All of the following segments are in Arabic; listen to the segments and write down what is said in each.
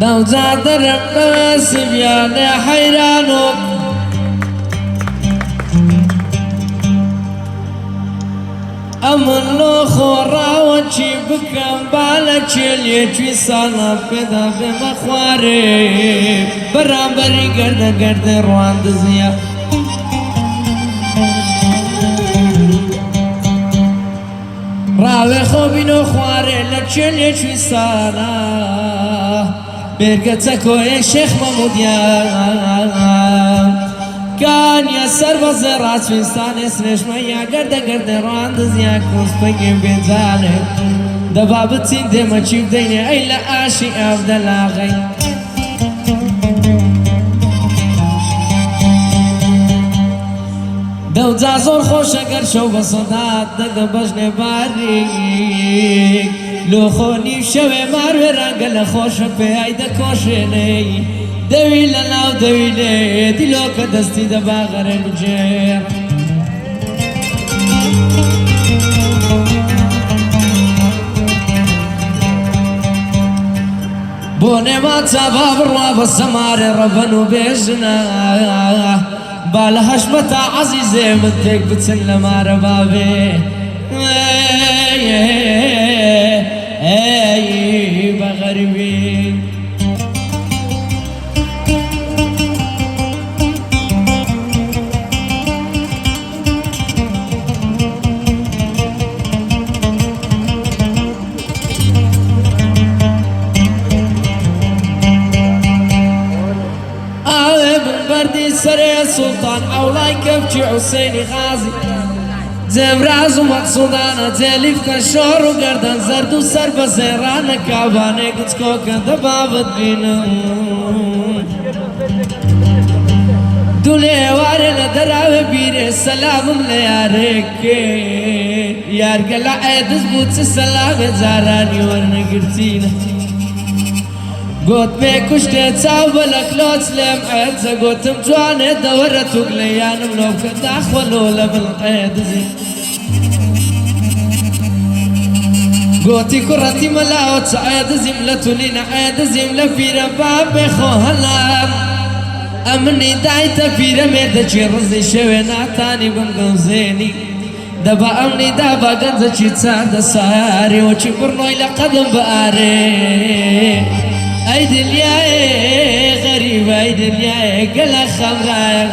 نوزاد الرقاس بيان حيرانو أمن لو خورا وچی بکم بالا چلی چوی سالا پیدا بمخواره برابری گرد روان دزیا راوی خوبینو خواره لچلی چوی سالا برگتا کوی شیخ ممودیان كان يا سربز راس في ستانس نشمة يا قرد روان دزيا كوز بقيم بيزالي دبابتين دي ما تشيب ديني اي لا اشي افضل اغي دو زازور خوش اگر شو بصدات دق بجن باريك لو خوني شوي ماروي رنگل خوش بي ايدا كوشني دوي لنا ودوي لي دلو كدستي دباغر الجير بوني ما تابا بروا بالسمار ربنو بيجنا بالهشمة عزيزي مدك بتسلم ربابي اي بغربي سري سلطان أولاي كبجي حسيني غازي زمراز ومقصودانا تليف كشور وقردان زردو سر بزيرانا كاباني قتكوكا دبابت بينا دولي واري لدراوي بيري سلام لياريك يارقلا عيدز بوتس السلام زاراني ورنقرتينا قوت بيكوش تيتساو بالأكلوت سليم عيدزا قوت مجواني دورتوك ليان ملوك داخولو لبالقيد زي قوتي كرتي ملاوت سعيد زملتو لينا عيد زملة في رباب خوهلام أمني دايتا في رميدة شي رزي شوينا تاني بمقوزيني دبا أمني دابا قنزة شي تساعد ساري وشي برنوي لقدم بآري اي دنياي غريب اي دنياي قلا خمراي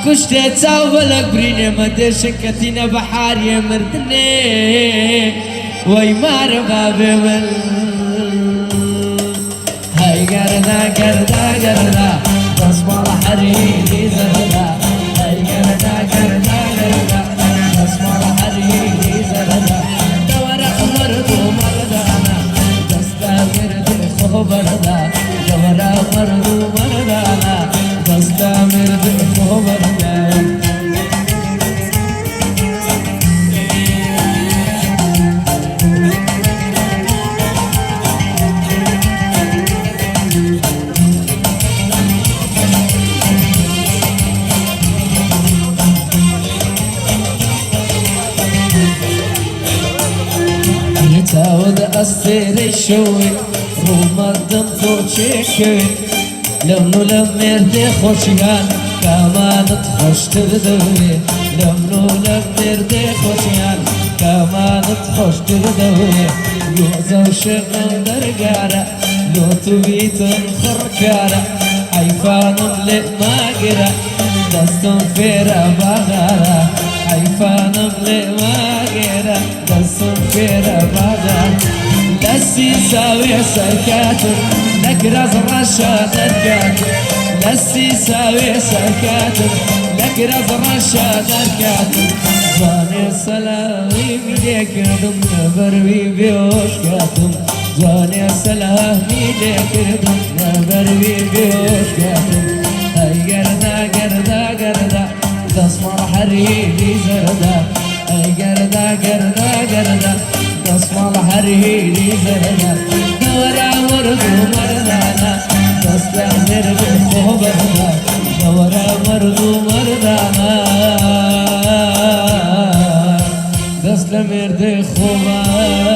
كشتي تصاوبلك بريني مدير شكتينا بحار يا مردني وي مار بابي من هاي قردا تصبر حريري زردا هاي قردا تصبر حريري زردا دورا مردو مردانا بردا جورا مردو مردانا تستمر بخو بردا يتعود أصير الشوي ومردم خوشيكي لمنو لمردي خوشيان كمان تخوش تردوي لمنو لمردي خوشيان كمان تخوش تردوي يوزو شغل درقارة لو تبيتن خركارة حيفان ملئ ماقرة دستن فيرا بغارة حيفان ملئ ماقرة دستن فيرا بغارة لسي ساوي سركاتر لك راز رشاد الكاتر لسي ساوي سركاتر لك راز رشاد الكاتر زاني سلامي بيديك دم نبروي بيوش كاتم زاني سلامي بيديك دم نبروي بيوش كاتم هاي قردا تسمر حريري زردا هاي قردا تسمر حريري زردا دورا مردو مردانا تستمر بخو بردا دورا مردو مردانا تستمر بخو بردا